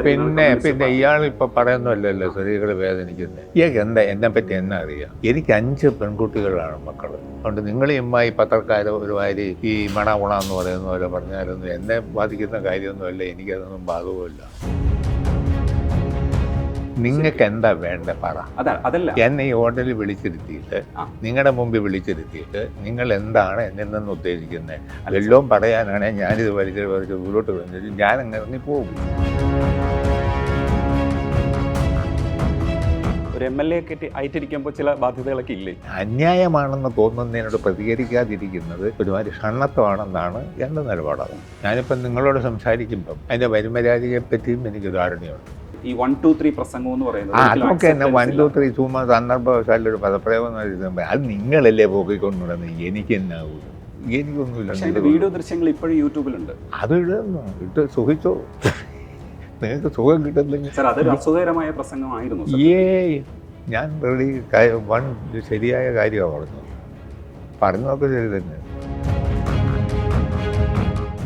പിന്നെ ഇയാളിപ്പോൾ പറയുന്നല്ലോ സ്ത്രീകൾ വേദനിക്കുന്നത്. ഇയാൾക്ക് എന്നെ പറ്റി എന്നാ അറിയാം? എനിക്ക് 5 പെൺകുട്ടികളാണ് മക്കൾ. അതുകൊണ്ട് നിങ്ങൾ ഈ പത്രക്കാർ ഒരുമാതിരി ഈ മണ എന്ന് പറയുന്ന പോലെ പറഞ്ഞാലൊന്നും എന്നെ ബാധിക്കുന്ന കാര്യമൊന്നുമല്ല, എനിക്കതൊന്നും ബാധകമില്ല. നിങ്ങൾക്ക് എന്താ വേണ്ട പറ. അതല്ല, എന്നെ ഈ ഹോട്ടലിൽ വിളിച്ചിരുത്തിയിട്ട് നിങ്ങളുടെ മുമ്പിൽ വിളിച്ചിരുത്തിയിട്ട് നിങ്ങൾ എന്താണ് എന്നിൽ നിന്ന് ഉദ്ദേശിക്കുന്നത്? എല്ലാം പറയാനാണെങ്കിൽ ഞാനിത് വലിച്ച് ഉള്ളോട്ട് വന്നിട്ട് ഞാൻ അങ്ങ് ഇറങ്ങി പോകും. ഒരു MLA ആയിട്ടിരിക്കുമ്പോൾ ചില ബാധ്യതകളൊക്കെ ഇല്ലേ? അന്യായമാണെന്ന് തോന്നുന്നതിനോട് പ്രതികരിക്കാതിരിക്കുന്നത് ഒരുമാതിരി ഷണ്ണത്വമാണെന്നാണ് എൻ്റെ നിലപാടാണ്. ഞാനിപ്പം നിങ്ങളോട് സംസാരിക്കുമ്പം അതിൻ്റെ വരുമരാജിയെ പറ്റിയും എനിക്ക് ധാരണയുണ്ട്. ഈ 1, 2, 3 പ്രസംഗം എന്ന് പറയുന്നത് അതൊക്കെ തന്നെ 1, 2, 3 ചുമ്മാ സന്ദർഭവശാലൊരു പദപ്രയോഗം അത് നിങ്ങളല്ലേ പോക്കിക്കൊണ്ടുവരുന്നത്. എനിക്ക് എന്നാവൂ? എനിക്കൊന്നുമില്ല. വീഡിയോ ദൃശ്യങ്ങൾ ഇപ്പോഴും യൂട്യൂബിലുണ്ട്. അത് ഇട്ട് സുഖിച്ചോ, നിങ്ങൾക്ക് സുഖം കിട്ടുന്നില്ല. അതൊരു അസുഖകരമായ പ്രസംഗമായിരുന്നു. ഞാൻ ശരിയായ കാര്യമാണ് പറഞ്ഞതൊക്കെ ശരി തന്നെ.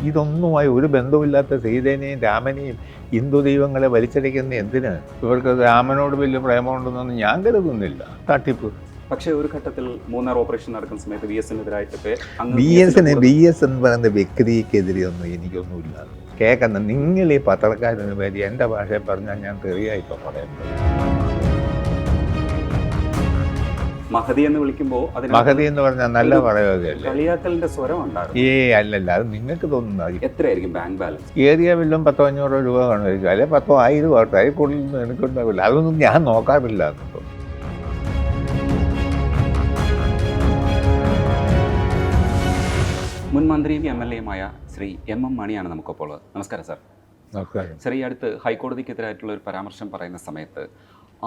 ഇതൊന്നുമായി ഒരു ബന്ധമില്ലാത്ത സീതേനെയും രാമനെയും ഹിന്ദു ദൈവങ്ങളെ വലിച്ചടിക്കുന്ന എന്തിന്? ഇവർക്ക് രാമനോട് വലിയ പ്രേമമുണ്ടെന്നൊന്നും ഞാൻ കരുതുന്നില്ല. തട്ടിപ്പ്. പക്ഷേ ഒരു ഘട്ടത്തിൽ 3 ഓപ്പറേഷൻ നടക്കുന്ന സമയത്ത് VS എന്ന് പറയുന്ന വ്യക്തിക്കെതിരെയൊന്നും എനിക്കൊന്നുമില്ല. കേൾക്കുന്ന നിങ്ങൾ ഈ പത്രക്കാരന് പേര് എൻ്റെ ഭാഷയിൽ പറഞ്ഞാൽ ഞാൻ തെറിയായിപ്പോൾ പറയുന്നത്. മഹതി എന്ന് വിളിക്കുമ്പോൾ മഹതി എന്ന് പറഞ്ഞാൽ നല്ല പറയുകയല്ലേ? കളിയാക്കലിന്റെ സ്വരം ഉണ്ടാകും. അല്ലല്ല, അത് നിങ്ങൾക്ക് തോന്നുന്നത്. എത്രയായിരിക്കും ബാങ്ക് ബാലൻസ്? ഏറിയ വല്ലതും 100-500 രൂപ കാണുമായിരിക്കും, അല്ലെ 10,000 ആവട്ടെ. അതിൽ കൂടുതൽ എനിക്കുണ്ടാവില്ല. അതൊന്നും ഞാൻ നോക്കാറില്ല. എന്നിപ്പോൾ മുൻ മന്ത്രിയും MLA-യുമായ ശ്രീ MM മണിയാണ് നമുക്കൊപ്പോൾ. നമസ്കാരം സാർ. നമസ്കാരം സാർ. ഈ അടുത്ത് ഹൈക്കോടതിക്കെതിരായിട്ടുള്ള ഒരു പരാമർശം പറയുന്ന സമയത്ത്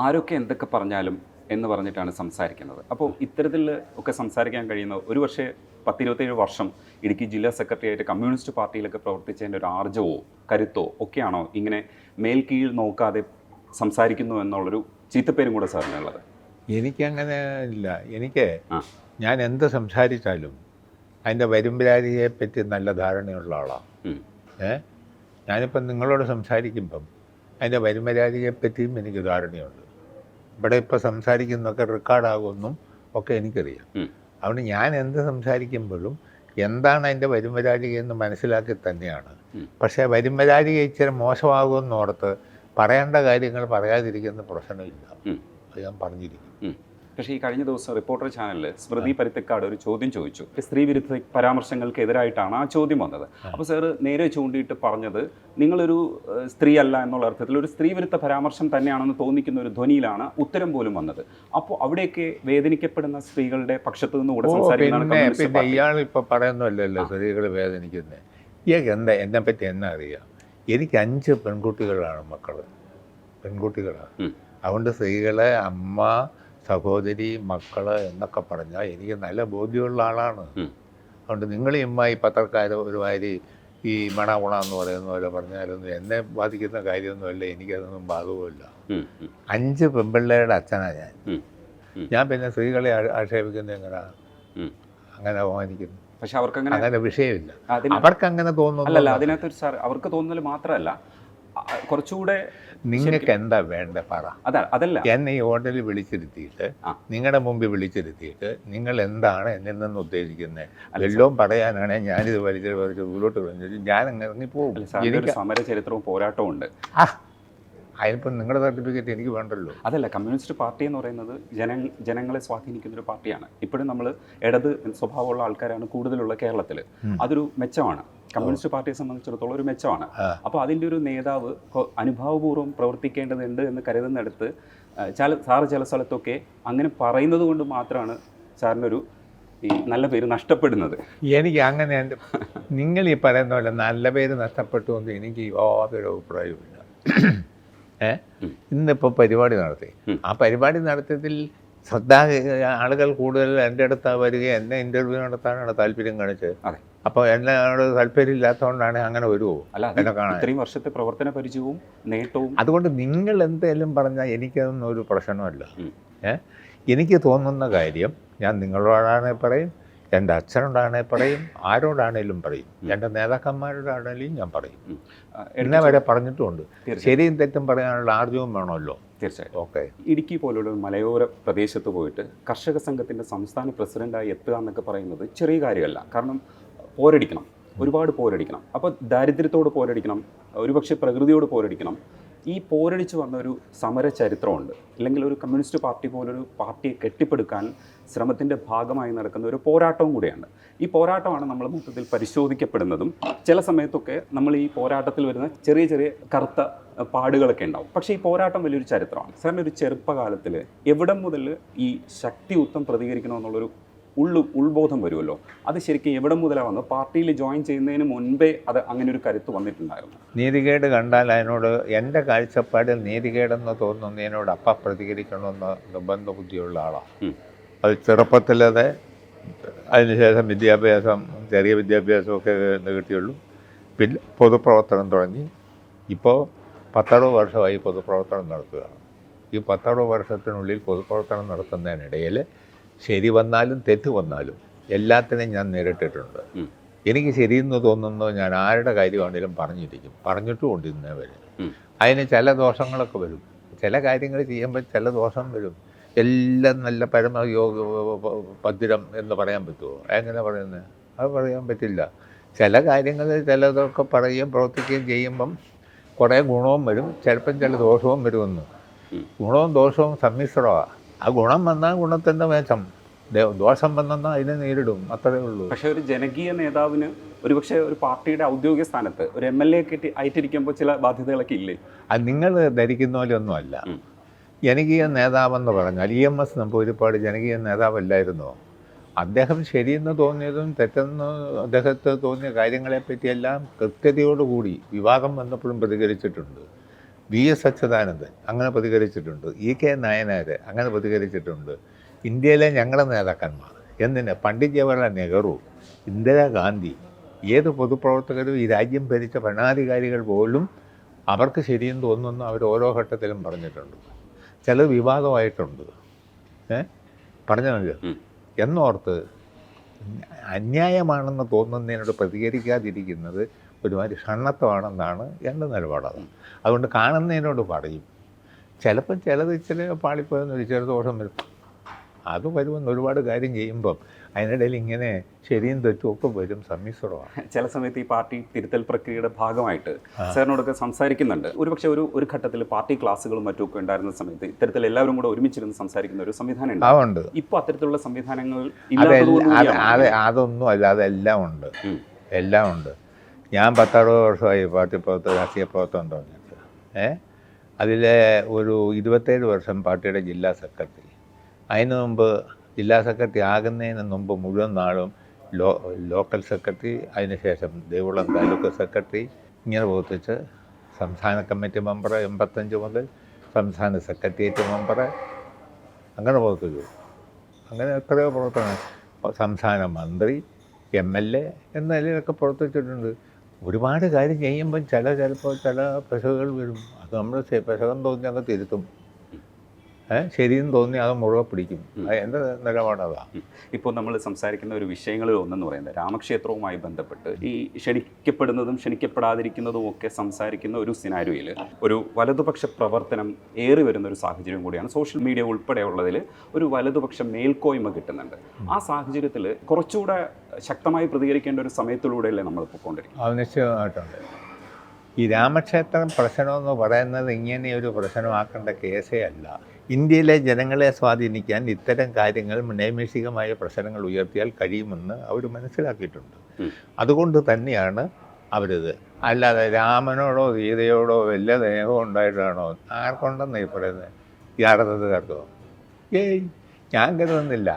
ആരൊക്കെ എന്തൊക്കെ പറഞ്ഞാലും എന്ന് പറഞ്ഞിട്ടാണ് സംസാരിക്കുന്നത്. അപ്പോൾ ഇത്തരത്തിൽ ഒക്കെ സംസാരിക്കാൻ കഴിയുന്ന ഒരു പക്ഷേ 10-27 വർഷം ഇടുക്കി ജില്ലാ സെക്രട്ടറി ആയിട്ട് കമ്മ്യൂണിസ്റ്റ് പാർട്ടിയിലൊക്കെ പ്രവർത്തിച്ചതിൻ്റെ ഒരു ആർജവോ കരുത്തോ ഒക്കെയാണോ ഇങ്ങനെ മേൽക്കീഴ് നോക്കാതെ സംസാരിക്കുന്നു എന്നുള്ളൊരു ചീത്തപ്പേരും കൂടെ സാറിനുള്ളത്? എനിക്കങ്ങനെ ഇല്ല. ഞാൻ എന്ത് സംസാരിച്ചാലും അതിൻ്റെ വരുംപരാതിയെ പറ്റി നല്ല ധാരണയുള്ള ആളാണ്. ഞാനിപ്പം നിങ്ങളോട് സംസാരിക്കുമ്പം അതിൻ്റെ വരുംപരാതിയെ പറ്റിയും എനിക്ക് ധാരണയുണ്ട്. ഇവിടെ ഇപ്പോൾ സംസാരിക്കുന്നതൊക്കെ റെക്കോർഡാകുമെന്നും ഒക്കെ എനിക്കറിയാം. അതുകൊണ്ട് ഞാൻ എന്ത് സംസാരിക്കുമ്പോഴും എന്താണ് അതിൻ്റെ വരുംപരാതിക എന്ന് മനസ്സിലാക്കി തന്നെയാണ്. പക്ഷേ വരുംപരാതിക ഇച്ചിരി മോശമാകുമെന്നോർത്ത് പറയേണ്ട കാര്യങ്ങൾ പറയാതിരിക്കുന്ന പ്രശ്നമില്ല. അത് ഞാൻ പറഞ്ഞിരിക്കും. പക്ഷേ ഈ കഴിഞ്ഞ ദിവസം റിപ്പോർട്ടർ ചാനലിൽ സ്മൃതി പരുത്തിക്കാട് ഒരു ചോദ്യം ചോദിച്ചു. സ്ത്രീ വിരുദ്ധ പരാമർശങ്ങൾക്കെതിരായിട്ടാണ് ആ ചോദ്യം വന്നത്. അപ്പോൾ സാറ് നേരെ ചൂണ്ടിയിട്ട് പറഞ്ഞത് നിങ്ങളൊരു സ്ത്രീ അല്ല എന്നുള്ള അർത്ഥത്തിൽ ഒരു സ്ത്രീ വിരുദ്ധ പരാമർശം തന്നെയാണെന്ന് തോന്നിക്കുന്ന ഒരു ധ്വനിയിലാണ് ഉത്തരം പോലും വന്നത്. അപ്പോൾ അവിടെയൊക്കെ വേദനിക്കപ്പെടുന്ന സ്ത്രീകളുടെ പക്ഷത്തു നിന്ന് കൂടെ സംസാരിക്കുന്നതാണ്. ഇയാളിപ്പോൾ പറയുന്നല്ലോ സ്ത്രീകൾ വേദനിക്കുന്നത്. ഇയാൾക്ക് എന്നെ പറ്റി എന്നാ അറിയാം? എനിക്ക് 5 പെൺകുട്ടികളാണ് പെൺകുട്ടികളാണ്. അതുകൊണ്ട് സ്ത്രീകളെ അമ്മ, സഹോദരി, മക്കള് എന്നൊക്കെ പറഞ്ഞാൽ എനിക്ക് നല്ല ബോധ്യമുള്ള ആളാണ്. അതുകൊണ്ട് നിങ്ങൾ ഈ പത്രക്കാർ ഒരുമാതിരി ഈ മണ എന്ന് പറയുന്ന പോലെ പറഞ്ഞാലൊന്നും എന്നെ ബാധിക്കുന്ന കാര്യമൊന്നുമല്ല, എനിക്കതൊന്നും ബാധകമില്ല. 5 പെൺപിള്ളേരുടെ അച്ഛനാണ് ഞാൻ. പിന്നെ സ്ത്രീകളെ ആക്ഷേപിക്കുന്നത് എങ്ങനെയാണ്? അങ്ങനെ ബഹുമാനിക്കുന്നു. പക്ഷെ അവർക്ക് അങ്ങനെ വിഷയമില്ല. അവർക്ക് അങ്ങനെ തോന്നുന്നു. അതിനകത്തൊരു സാർ അവർക്ക് തോന്നുന്നത് മാത്രമല്ല, കുറച്ചുകൂടെ നിങ്ങൾക്ക് എന്താ വേണ്ട പറ. അതല്ല, എന്നെ ഈ ഹോട്ടലിൽ വിളിച്ചിരുത്തിയിട്ട് നിങ്ങളുടെ മുമ്പിൽ വിളിച്ചിരുത്തിയിട്ട് നിങ്ങൾ എന്താണ് എന്നിൽ നിന്ന് ഉദ്ദേശിക്കുന്നത്? എല്ലാം പറയാനാണെങ്കിൽ ഞാനിത് വലിച്ച് ഉള്ളോട്ട് വന്നിട്ട് ഞാൻ അങ്ങ് ഇറങ്ങി പോകും. എനിക്ക് സമര ചരിത്രവും പോരാട്ടവും ഉണ്ട്. അതിനിപ്പം നിങ്ങളുടെ സർട്ടിഫിക്കറ്റ് എനിക്ക് വേണ്ടല്ലോ. അതല്ല, കമ്മ്യൂണിസ്റ്റ് പാർട്ടി എന്ന് പറയുന്നത് ജനങ്ങളെ സ്വാധീനിക്കുന്നൊരു പാർട്ടിയാണ്. ഇപ്പോഴും നമ്മൾ ഇടത് സ്വഭാവമുള്ള ആൾക്കാരാണ് കൂടുതലുള്ള കേരളത്തിൽ. അതൊരു മെച്ചമാണ്. കമ്മ്യൂണിസ്റ്റ് പാർട്ടിയെ സംബന്ധിച്ചിടത്തോളം ഒരു മെച്ചമാണ്. അപ്പോൾ അതിൻ്റെ ഒരു നേതാവ് അനുഭാവപൂർവ്വം പ്രവർത്തിക്കേണ്ടതുണ്ട് എന്ന് കരുതുന്നിടത്ത് സാറ് ചില സ്ഥലത്തൊക്കെ അങ്ങനെ പറയുന്നത് കൊണ്ട് മാത്രമാണ് സാറിനൊരു ഈ നല്ല പേര് നഷ്ടപ്പെടുന്നത്. എനിക്ക് അങ്ങനെ നിങ്ങൾ ഈ പറയുന്ന പോലെ നല്ല പേര് നഷ്ടപ്പെട്ടു എന്ന് എനിക്ക് യാതൊരു അഭിപ്രായവുമില്ല. ഇന്നിപ്പോൾ പരിപാടി നടത്തി. ആ പരിപാടി നടത്തിയതിൽ ആളുകൾ കൂടുതൽ എൻ്റെ അടുത്ത് വരിക എന്നെ ഇൻ്റർവ്യൂ നടത്താനാണ് താല്പര്യം കാണിച്ചത്. അപ്പോൾ എന്നോട് താല്പര്യം ഇല്ലാത്തതുകൊണ്ടാണ് അങ്ങനെ വരുമോ എന്നെ കാണാൻ? ഇത്രയും വർഷത്തെ പ്രവർത്തന പരിചയവും നേട്ടവും. അതുകൊണ്ട് നിങ്ങൾ എന്തെങ്കിലും പറഞ്ഞാൽ എനിക്കതൊന്നും ഒരു പ്രശ്നമല്ല. എനിക്ക് തോന്നുന്ന കാര്യം ഞാൻ നിങ്ങളോടാണ് പറയും. എൻ്റെ അച്ഛനോടാണേൽ പറയും, ആരോടാണേലും പറയും, എൻ്റെ നേതാക്കന്മാരോടാണേലും ഞാൻ പറയും. ഇന്നേ വരെ പറഞ്ഞിട്ടുമുണ്ട്. ശരിയും തെറ്റും പറയാനുള്ള ആർജവും വേണമല്ലോ. തീർച്ചയായും. ഓക്കെ. ഇടുക്കി പോലുള്ള മലയോര പ്രദേശത്ത് പോയിട്ട് കർഷക സംഘത്തിൻ്റെ സംസ്ഥാന പ്രസിഡൻ്റായി എത്തുക എന്നൊക്കെ പറയുന്നത് ചെറിയ കാര്യമല്ല. കാരണം പോരടിക്കണം, ഒരുപാട് പോരടിക്കണം. അപ്പോൾ ദാരിദ്ര്യത്തോട് പോരടിക്കണം, ഒരുപക്ഷെ പ്രകൃതിയോട് പോരടിക്കണം. ഈ പോരടിച്ച് വന്ന ഒരു സമര ചരിത്രമുണ്ട്. അല്ലെങ്കിൽ ഒരു കമ്മ്യൂണിസ്റ്റ് പാർട്ടി പോലൊരു പാർട്ടിയെ കെട്ടിപ്പടുക്കാൻ ശ്രമത്തിൻ്റെ ഭാഗമായി നടക്കുന്ന ഒരു പോരാട്ടവും കൂടിയാണ്. ഈ പോരാട്ടമാണ് നമ്മൾ മൊത്തത്തിൽ പരിശോധിക്കപ്പെടുന്നതും ചില സമയത്തൊക്കെ നമ്മൾ ഈ പോരാട്ടത്തിൽ വരുന്ന ചെറിയ ചെറിയ കറുത്ത പാടുകളൊക്കെ ഉണ്ടാവും. പക്ഷേ ഈ പോരാട്ടം വലിയൊരു ചരിത്രമാണ്. സാറിന് ഒരു ചെറുപ്പകാലത്തിൽ എവിടം മുതൽ ഈ ശക്തിയുക്തം പ്രതികരിക്കണമെന്നുള്ളൊരു ഉൾബോധം വരുമല്ലോ, അത് ശരിക്കും എവിടെ മുതലാണ് വന്നത്? പാർട്ടിയിൽ ജോയിൻ ചെയ്യുന്നതിന് മുൻപേ അത് അങ്ങനെ ഒരു കരുത്ത് വന്നിട്ടുണ്ടായിരുന്നു? നീതികേട് കണ്ടാൽ അതിനോട് എൻ്റെ കാഴ്ചപ്പാടിൽ നീതികേടെന്ന് തോന്നുന്നതിനോട് പ്രതികരിക്കണമെന്ന് നിർബന്ധ ബുദ്ധിയുള്ള ആളാണ്. അത് ചെറുപ്പത്തിലത്, അതിനുശേഷം വിദ്യാഭ്യാസം, ചെറിയ വിദ്യാഭ്യാസമൊക്കെ കിട്ടിയുള്ളൂ. പിന്നെ പൊതുപ്രവർത്തനം തുടങ്ങി. ഇപ്പോൾ 10 വർഷമായി പൊതുപ്രവർത്തനം നടത്തുകയാണ്. ഈ 10 വർഷത്തിനുള്ളിൽ പൊതുപ്രവർത്തനം നടത്തുന്നതിനിടയിൽ ശരി വന്നാലും തെറ്റ് വന്നാലും എല്ലാത്തിനെയും ഞാൻ നേരിട്ടിട്ടുണ്ട്. എനിക്ക് ശരിയെന്ന് തോന്നുന്നത് ഞാൻ ആരുടെ കാര്യമാണെങ്കിലും പറഞ്ഞിരിക്കും, പറഞ്ഞിട്ടുമുണ്ട് ഇന്നേ വരെ. അതിന് ചില ദോഷങ്ങളൊക്കെ വരും, ചില കാര്യങ്ങൾ ചെയ്യുമ്പോൾ ചില ദോഷം വരും. എല്ലാം നല്ല പരമഭദ്രം എന്ന് പറയാൻ പറ്റുമോ? എങ്ങനെ പറയുന്നത്? അത് പറയാൻ പറ്റില്ല. ചില കാര്യങ്ങൾ ചിലതൊക്കെ പറയുകയും പ്രവർത്തിക്കുകയും ചെയ്യുമ്പം കുറേ ഗുണവും വരും, ചിലപ്പം ചില ദോഷവും വരുമെന്ന്. ഗുണവും ദോഷവും സമ്മിശ്രമാണ്. ആ ഗുണം വന്നാൽ ഗുണത്തിൻ്റെ മേശം, ദോഷം വന്നാൽ അതിനെ നേരിടും, അത്രേ ഉള്ളൂ. പക്ഷേ ഒരു ജനകീയ നേതാവിന് ഒരുപക്ഷെ ഒരു പാർട്ടിയുടെ ഔദ്യോഗിക സ്ഥാനത്ത് ഒരു MLA ആയിട്ടിരിക്കുമ്പോൾ ചില ബാധ്യതകളൊക്കെ ഇല്ലേ? അത് നിങ്ങൾ ധരിക്കുന്ന പോലെയൊന്നുമല്ല. ജനകീയ നേതാവെന്ന് പറഞ്ഞാൽ EMS നമ്പൂതിരിപ്പാട് ജനകീയ നേതാവല്ലായിരുന്നോ? അദ്ദേഹം ശരിയെന്ന് തോന്നിയതും തെറ്റെന്ന് അദ്ദേഹത്തെ തോന്നിയ കാര്യങ്ങളെപ്പറ്റിയെല്ലാം കൃത്യതയോടുകൂടി വിവാദം വന്നപ്പോഴും പ്രതികരിച്ചിട്ടുണ്ട്. VS അച്യുതാനന്ദൻ അങ്ങനെ പ്രതികരിച്ചിട്ടുണ്ട്. EK നായനാർ അങ്ങനെ പ്രതികരിച്ചിട്ടുണ്ട്. ഇന്ത്യയിലെ ഞങ്ങളുടെ നേതാക്കന്മാർ, എന്തിന് പണ്ഡിറ്റ് ജവഹർലാൽ നെഹ്റു, ഇന്ദിരാഗാന്ധി, ഏത് പൊതുപ്രവർത്തകരും ഈ രാജ്യം ഭരിച്ച ഭരണാധികാരികൾ പോലും അവർക്ക് ശരിയെന്ന് തോന്നുന്നു അവർ ഓരോ ഘട്ടത്തിലും പറഞ്ഞിട്ടുണ്ട്. ചിലത് വിവാദമായിട്ടുണ്ട്. പറഞ്ഞത് എന്നോർത്ത് അന്യായമാണെന്ന് തോന്നുന്നതിനോട് പ്രതികരിക്കാതിരിക്കുന്നത് ഒരുമാതിരി ഷണ്ണത്വമാണെന്നാണ് എൻ്റെ നിലപാടത്. അതുകൊണ്ട് കാണുന്നതിനോട് പറയും. ചിലപ്പം ചിലത് ഇച്ചിരി പാളിപ്പോയെന്നൊരു ചെറു ദോഷം വരും. അത് വരുമെന്ന് ഒരുപാട് കാര്യം ചെയ്യുമ്പം അതിനിടയിൽ ഇങ്ങനെ ശരിയും തെറ്റും ഒക്കെ വരും, സമ്മിശ്രമാണ്. ചില സമയത്ത് ഈ പാർട്ടി തിരുത്തൽ പ്രക്രിയയുടെ ഭാഗമായിട്ട് സാറിനോടൊക്കെ സംസാരിക്കുന്നുണ്ട്. ഒരുപക്ഷെ ഒരു ഘട്ടത്തിൽ പാർട്ടി ക്ലാസ്സുകളും മറ്റുമൊക്കെ ഉണ്ടായിരുന്ന സമയത്ത് ഇത്തരത്തിൽ എല്ലാവരും കൂടെ ഒരുമിച്ചിരുന്ന് സംസാരിക്കുന്ന ഒരു സംവിധാനം ഉണ്ട്. ഇപ്പോൾ അത്തരത്തിലുള്ള സംവിധാനങ്ങൾ അതൊന്നും അല്ല, അതെല്ലാം ഉണ്ട്, എല്ലാം ഉണ്ട്. ഞാൻ 10 വർഷമായി പാർട്ടി പ്രവർത്തനം, രാഷ്ട്രീയ പ്രവർത്തനം തുടങ്ങിയിട്ട്. അതിലെ ഒരു 27 വർഷം പാർട്ടിയുടെ ജില്ലാ സെക്രട്ടറി. അതിന് മുമ്പ് ജില്ലാ സെക്രട്ടറി ആകുന്നതിന് മുമ്പ് മുഴുവൻ നാളും ലോക്കൽ സെക്രട്ടറി, അതിനുശേഷം ദേവികുളം താലൂക്ക് സെക്രട്ടറി, ഇങ്ങനെ പ്രവർത്തിച്ച് സംസ്ഥാന കമ്മിറ്റി മെമ്പർ 85 മുതൽ സംസ്ഥാന സെക്രട്ടേറിയറ്റ് മെമ്പർ അങ്ങനെ പ്രവർത്തിച്ചു. അങ്ങനെ എത്രയോ പ്രവർത്തനം, സംസ്ഥാന മന്ത്രി, MLA എന്ന നിലയിലൊക്കെ പ്രവർത്തിച്ചിട്ടുണ്ട്. ഒരുപാട് കാര്യം ചെയ്യുമ്പം ചിലപ്പോൾ ചില പെശകുകൾ വരും. അത് നമ്മൾ പെശകം തോന്നി അങ്ങ് തിരുത്തും, ശരിയെന്ന് തോന്നി അത് മുഴുവൻ പിടിക്കും. എൻ്റെ നിലപാടതാണ്. ഇപ്പോൾ നമ്മൾ സംസാരിക്കുന്ന ഒരു വിഷയങ്ങളിൽ ഒന്നെന്ന് പറയുന്നത് രാമക്ഷേത്രവുമായി ബന്ധപ്പെട്ട് ഈ ക്ഷണിക്കപ്പെടുന്നതും ക്ഷണിക്കപ്പെടാതിരിക്കുന്നതും ഒക്കെ സംസാരിക്കുന്ന ഒരു സിനാരിയോയിൽ ഒരു വലതുപക്ഷ പ്രവർത്തനം ഏറി വരുന്ന ഒരു സാഹചര്യം കൂടിയാണ്. സോഷ്യൽ മീഡിയ ഉൾപ്പെടെയുള്ളതിൽ ഒരു വലതുപക്ഷ മേൽക്കോയ്മ കിട്ടുന്നുണ്ട്. ആ സാഹചര്യത്തിൽ കുറച്ചുകൂടെ ശക്തമായി പ്രതികരിക്കേണ്ട ഒരു സമയത്തിലൂടെയല്ലേ നമ്മൾ പോയിക്കൊണ്ടിരിക്കുന്നത്? അത് നിശ്ചയമായിട്ടുണ്ട്. ഈ രാമക്ഷേത്രം പ്രശ്നമെന്ന് പറയുന്നത് ഇങ്ങനെയൊരു പ്രശ്നമാക്കേണ്ട കേസേ അല്ല. ഇന്ത്യയിലെ ജനങ്ങളെ സ്വാധീനിക്കാൻ ഇത്തരം കാര്യങ്ങൾ നൈമിഷികമായ പ്രശ്നങ്ങൾ ഉയർത്തിയാൽ കഴിയുമെന്ന് അവർ മനസ്സിലാക്കിയിട്ടുണ്ട്. അതുകൊണ്ട് തന്നെയാണ് അവരിത്. അല്ലാതെ രാമനോടോ സീതയോടോ വലിയ സ്നേഹം ഉണ്ടായിട്ടാണോ ആർക്കുണ്ടെന്ന് ഈ പറയുന്നത്? യാഥാർത്ഥ്യക്കാർക്കോ? ഞാൻ കരുതുന്നില്ല.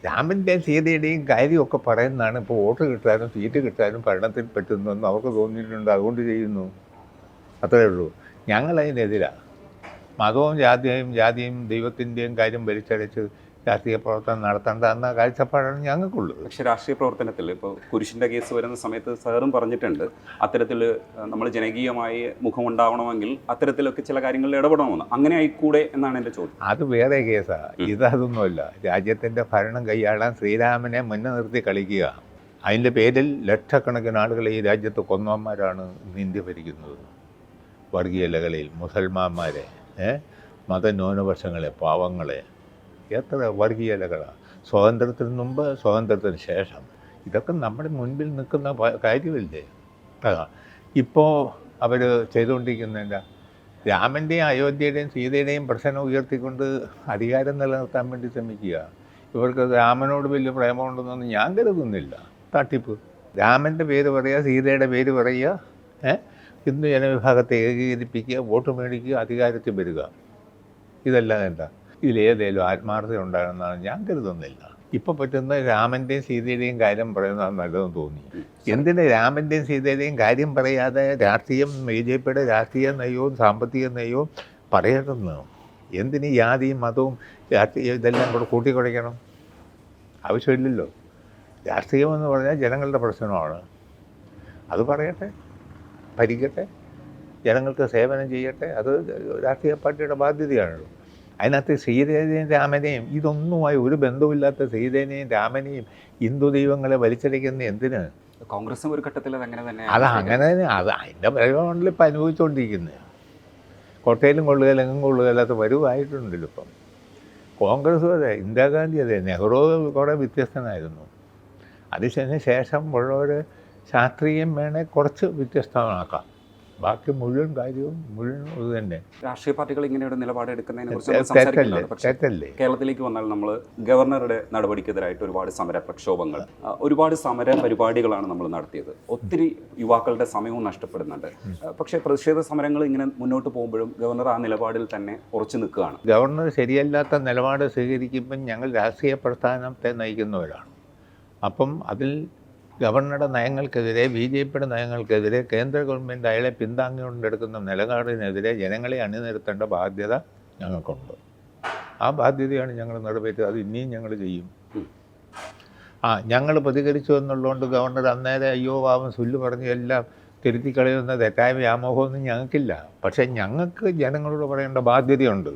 രാമൻ്റെയും സീതയുടെയും കാര്യമൊക്കെ പറയുന്നതാണ് ഇപ്പോൾ വോട്ട് കിട്ടാനും സീറ്റ് കിട്ടാനും ഭരണത്തിൽ പറ്റുന്നതെന്ന് അവർക്ക് തോന്നിയിട്ടുണ്ട്, അതുകൊണ്ട് ചെയ്യുന്നു, അത്രയേ ഉള്ളൂ. ഞങ്ങളതിനെതിരാണ്. മതവും ജാതിയും ദൈവത്തിൻ്റെയും കാര്യം വലിച്ചടച്ച് രാഷ്ട്രീയ പ്രവർത്തനം നടത്തേണ്ട എന്ന കാഴ്ചപ്പാടാണ് ഞങ്ങൾക്കുള്ളത്. പക്ഷേ രാഷ്ട്രീയ പ്രവർത്തനത്തിൽ ഇപ്പോൾ കുരിശിൻ്റെ കേസ് വരുന്ന സമയത്ത് സാറും പറഞ്ഞിട്ടുണ്ട്, അത്തരത്തിൽ നമ്മൾ ജനകീയമായി മുഖമുണ്ടാവണമെങ്കിൽ അത്തരത്തിലൊക്കെ ചില കാര്യങ്ങളിൽ ഇടപെടണമെന്ന്. അങ്ങനെ ആയിക്കൂടെ എന്നാണ് എൻ്റെ ചോദ്യം. അത് വേറെ കേസാണ്, ഇതൊന്നുമല്ല. രാജ്യത്തിൻ്റെ ഭരണം കൈയാളാൻ ശ്രീരാമനെ മുന്നേ നിർത്തി കളിക്കുക. അതിൻ്റെ പേരിൽ ലക്ഷക്കണക്കിന് ആളുകളെ ഈ രാജ്യത്ത് കൊന്നവന്മാരാണ് ഇന്ത്യ ഭരിക്കുന്നത്. വർഗീയലകളിൽ മുസൽമാന്മാരെ, മതന്യൂനപക്ഷങ്ങളെ, പാവങ്ങളെ, എത്ര വർഗീയലകളാണ്. സ്വാതന്ത്ര്യത്തിന് മുമ്പ്, സ്വാതന്ത്ര്യത്തിന് ശേഷം, ഇതൊക്കെ നമ്മുടെ മുൻപിൽ നിൽക്കുന്ന കാര്യമില്ലേ. ഇപ്പോൾ അവർ ചെയ്തുകൊണ്ടിരിക്കുന്നില്ല. രാമൻ്റെയും അയോധ്യയുടെയും സീതയുടെയും പ്രശ്നം ഉയർത്തിക്കൊണ്ട് അധികാരം നിലനിർത്താൻ വേണ്ടി ശ്രമിക്കുക. ഇവർക്ക് രാമനോട് വലിയ പ്രേമമുണ്ടെന്നൊന്നും ഞാൻ കരുതുന്നില്ല. തട്ടിപ്പ്. രാമൻ്റെ പേര് പറയുക, സീതയുടെ പേര് പറയുക, ഹിന്ദു ജനവിഭാഗത്തെ ഏകീകരിപ്പിക്കുക, വോട്ട് മേടിക്കുക, അധികാരത്തിൽ വരിക. ഇതെല്ലാം എന്താ? ഇതിലേതേലും ആത്മാർത്ഥത ഉണ്ടാകുന്നതാണ് ഞാൻ കരുതുന്നില്ല. ഇപ്പോൾ പറ്റുന്ന രാമൻ്റെയും സീതയുടെയും കാര്യം പറയുന്നതാണ് നല്ലതെന്ന് തോന്നി. എന്തിന് രാമൻ്റെയും സീതയുടെയും കാര്യം പറയാതെ രാഷ്ട്രീയം, BJPയുടെ രാഷ്ട്രീയ നയവും സാമ്പത്തിക നയവും പറയണമെന്ന്? എന്തിന് ജാതിയും മതവും രാഷ്ട്രീയം ഇതെല്ലാം കൂടെ കൂട്ടിക്കുഴയ്ക്കണം? ആവശ്യമില്ലല്ലോ. രാഷ്ട്രീയമെന്ന് പറഞ്ഞാൽ ജനങ്ങളുടെ പ്രശ്നമാണ്. അത് പറയട്ടെ, ഭരിക്കട്ടെ, ജനങ്ങൾക്ക് സേവനം ചെയ്യട്ടെ. അത് രാഷ്ട്രീയ പാർട്ടിയുടെ ബാധ്യതയാണല്ലോ. അതിനകത്ത് സീതയെയും രാമനെയും, ഇതൊന്നുമായി ഒരു ബന്ധവുമില്ലാത്ത സീതേനെയും രാമനെയും ഹിന്ദു ദൈവങ്ങളെ വലിച്ചടിക്കുന്ന എന്തിന്? കോൺഗ്രസും ഒരു ഘട്ടത്തിൽ അതങ്ങനെ തന്നെ അതിൻ്റെ പ്രയോഗമാണല്ലോ ഇപ്പം അനുഭവിച്ചുകൊണ്ടിരിക്കുന്നത്. കോട്ടയിലും കൊള്ളുകയില്ല, എങ്ങും കൊള്ളുകയില്ലാത്ത വരുവായിട്ടുണ്ടല്ലോ ഇപ്പം. കോൺഗ്രസ് അതെ, ഇന്ദിരാഗാന്ധി അതെ, നെഹ്റു കുറേ വ്യത്യസ്തനായിരുന്നു. അതിന് ശേഷം ഉള്ളവർ ശാസ്ത്രീയം വേണേൽ കുറച്ച് വ്യത്യസ്തമാക്കാം. ബാക്കി മുഴുവൻ കാര്യവും മുഴുവൻ ഇത് തന്നെ. രാഷ്ട്രീയ പാർട്ടികൾ ഇങ്ങനെയൊരു നിലപാടെടുക്കുന്നതിനെ കുറിച്ച് സംസാരിക്കുന്നുണ്ട്. പക്ഷേ കേരളത്തിലേക്ക് വന്നാൽ നമ്മൾ ഗവർണറുടെ നടപടിക്കെതിരായിട്ട് ഒരുപാട് സമര പ്രക്ഷോഭങ്ങൾ, ഒരുപാട് സമര പരിപാടികളാണ് നമ്മൾ നടത്തിയത്. ഒത്തിരി യുവാക്കളുടെ സമയവും നഷ്ടപ്പെടുന്നുണ്ട്. പക്ഷേ പ്രതിഷേധ സമരങ്ങൾ ഇങ്ങനെ മുന്നോട്ട് പോകുമ്പോഴും ഗവർണർ ആ നിലപാടിൽ തന്നെ ഉറച്ചു നിൽക്കുകയാണ്. ഗവർണർ ശരിയല്ലാത്ത നിലപാട് സ്വീകരിക്കുമ്പം ഞങ്ങൾ രാഷ്ട്രീയ പ്രസ്ഥാനത്തെ നയിക്കുന്നവരാണ്. അപ്പം അതിൽ ഗവർണറുടെ നയങ്ങൾക്കെതിരെ, BJPയുടെ നയങ്ങൾക്കെതിരെ കേന്ദ്ര ഗവൺമെൻറ് അയാളെ പിന്താങ്ങിക്കൊണ്ടെടുക്കുന്ന നിലപാടിനെതിരെ ജനങ്ങളെ അണിനിരത്തേണ്ട ബാധ്യത ഞങ്ങൾക്കുണ്ട്. ആ ബാധ്യതയാണ് ഞങ്ങൾ നിറവേറ്റത്. അത് ഇനിയും ഞങ്ങൾ ചെയ്യും. ഞങ്ങൾ പ്രതികരിച്ചു എന്നുള്ളതുകൊണ്ട് ഗവർണർ അന്നേരം അയ്യോ പാവം സുല്ല് പറഞ്ഞ് എല്ലാം തിരുത്തിക്കളയുന്ന തെറ്റായ വ്യാമോഹമൊന്നും ഞങ്ങൾക്കില്ല. പക്ഷേ ഞങ്ങൾക്ക് ജനങ്ങളോട് പറയേണ്ട ബാധ്യതയുണ്ട്.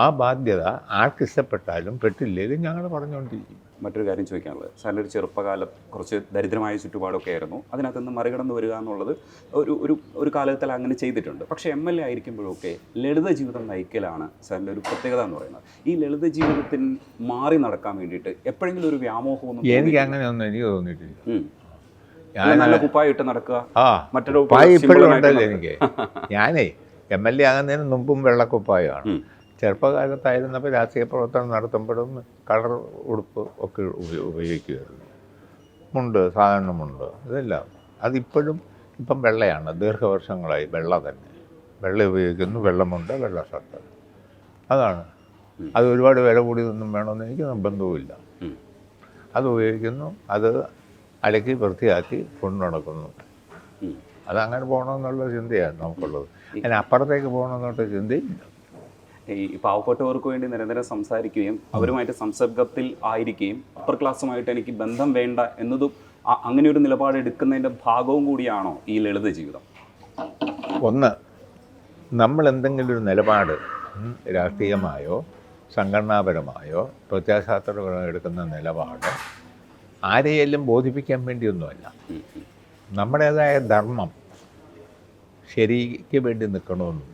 ആ ബാധ്യത ആർക്കിഷ്ടപ്പെട്ടാലും പെട്ടില്ലെങ്കിലും ഞങ്ങൾ പറഞ്ഞുകൊണ്ടിരിക്കും. മറ്റൊരു കാര്യം ചോദിക്കാനുള്ളത്, സാറിൻ്റെ ഒരു ചെറുപ്പകാലം കുറച്ച് ദരിദ്രമായ ചുറ്റുപാടൊക്കെ ആയിരുന്നു. അതിനകത്ത് നിന്ന് മറികടന്ന് വരിക എന്നുള്ളത് ഒരു കാലത്തിൽ അങ്ങനെ ചെയ്തിട്ടുണ്ട്. പക്ഷേ MLA ആയിരിക്കുമ്പോഴൊക്കെ ലളിത ജീവിതം നയിക്കലാണ് സാറിൻ്റെ ഒരു പ്രത്യേകത എന്ന് പറയുന്നത്. ഈ ലളിത ജീവിതത്തിന് മാറി നടക്കാൻ വേണ്ടിയിട്ട് എപ്പോഴെങ്കിലും ഒരു വ്യാമോഹമൊന്നും? എനിക്ക് അങ്ങനെയൊന്നും എനിക്ക് തോന്നിയിട്ടില്ല. നല്ല കുപ്പായ ഇട്ട് നടക്കുക, മറ്റൊരു ഇപ്പോഴും ഉണ്ടല്ലോ എനിക്ക്. ഞാനേ MLA ആകുന്നതിന് മുമ്പും വെള്ളക്കുപ്പായമാണ്. ചെറുപ്പകാലത്തായിരുന്നപ്പോൾ രാഷ്ട്രീയ പ്രവർത്തനം നടത്തുമ്പോഴും കളർ ഉടുപ്പ് ഒക്കെ ഉപയോഗിക്കുമായിരുന്നു. മുണ്ട്, സാധാരണ മുണ്ട്, ഇതെല്ലാം. അതിപ്പോഴും ഇപ്പം വെള്ളയാണ്. ദീർഘവർഷങ്ങളായി വെള്ള തന്നെ. വെള്ള ഉപയോഗിക്കുന്നു, വെള്ളമുണ്ട്, വെള്ള ഷർട്ട്. അതാണ്. അത് ഒരുപാട് വില കൂടിയതൊന്നും വേണമെന്ന് എനിക്ക് നിർബന്ധവുമില്ല. അത് ഉപയോഗിക്കുന്നു, അത് അലക്കി വൃത്തിയാക്കി കൊണ്ടു നടക്കുന്നു. അതങ്ങനെ പോകണമെന്നുള്ള ചിന്തയാണ് നമുക്കുള്ളത്. അതിനപ്പുറത്തേക്ക് പോകണമെന്നുള്ള ചിന്തയില്ല. ഈ പാവപ്പെട്ടവർക്ക് വേണ്ടി നിരന്തരം സംസാരിക്കുകയും അവരുമായിട്ട് സംസർഗത്തിൽ ആയിരിക്കുകയും അപ്പർ ക്ലാസ്സുമായിട്ട് എനിക്ക് ബന്ധം വേണ്ട എന്നതും അങ്ങനെ ഒരു നിലപാട് എടുക്കുന്നതിൻ്റെ ഭാഗവും കൂടിയാണോ ഈ ലളിത ജീവിതം? ഒന്ന്, നമ്മൾ എന്തെങ്കിലും ഒരു നിലപാട് രാഷ്ട്രീയമായോ സംഘടനാപരമായോ പ്രത്യാശാസ്ത്രപരമായോ എടുക്കുന്ന നിലപാട് ആരെയെല്ലാം ബോധിപ്പിക്കാൻ വേണ്ടിയൊന്നുമല്ല. നമ്മുടേതായ ധർമ്മം ശരിക്ക് വേണ്ടി നിൽക്കണമെന്നും